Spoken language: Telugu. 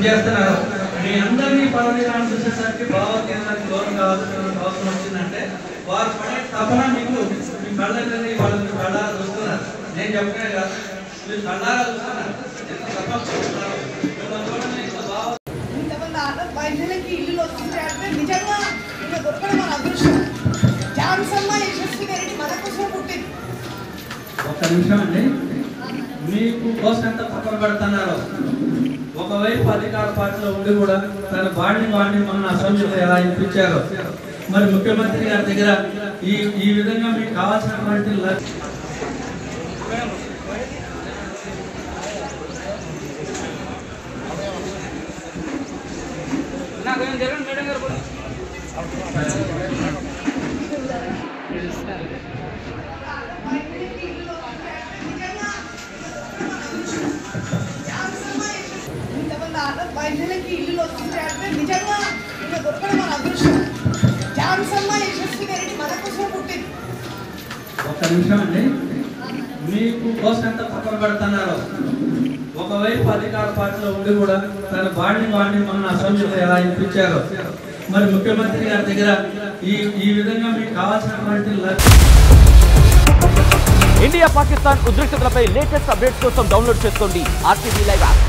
చేస్తున్నారు. మీ అందరినీ పదవిరాన్ని చూసేసరికి భావోద్వేగానికి లోన్ కావాల్సిన అవసరం వచ్చిందంటే వారు పడే తపన మీకు మీ కళ్ళని వాళ్ళని కళ్ళారా చూస్తున్నారు. నేను చెప్పనే కాదు, మీరు కళ్ళారా చూస్తున్నారు. ఎంత తపన చూస్తున్నారు. మహిళలకి ఇల్లు వచ్చిందంటే నిజంగా ఇలా దొరకడం మన అదృష్టం. ఝాన్సమ్మ యశస్వి గారిని మన కోసం పుట్టింది. ఒక్క నిమిషం అండి, మీకు కోసం ఎంత పక్కన పెడుతున్నారు. ఒకవైపు అధికార పార్టీలో ఉండి కూడా తన బాడిని మన అసెంబ్లీలో ఎలా ఇప్పించారో, మరి ముఖ్యమంత్రి గారి దగ్గర ఈ విధంగా మీకు కావాల్సినటువంటి మహిళలకి ఇల్లు వచ్చిందంటే నిజంగా ఇలా దొరకడం మన అదృష్టం. ఝాన్సమ్మ యశస్వి గారిని మన కోసం పుట్టింది. ఒక్క నిమిషం అండి, మీకు కోసం ఎంత పక్కన పెడుతున్నారు. ఒకవైపు అధికార పార్టీలో ఉండి కూడా తన బాడిని మన అసెంబ్లీలో ఎలా ఇప్పించారో, మరి ముఖ్యమంత్రి గారి దగ్గర ఈ విధంగా మీకు కావాల్సినటువంటి ఇండియా పాకిస్తాన్ ఉద్రిక్తతలపై లేటెస్ట్ అప్డేట్స్ కోసం డౌన్లోడ్ చేసుకోండి RTV లైవ్ యాప్.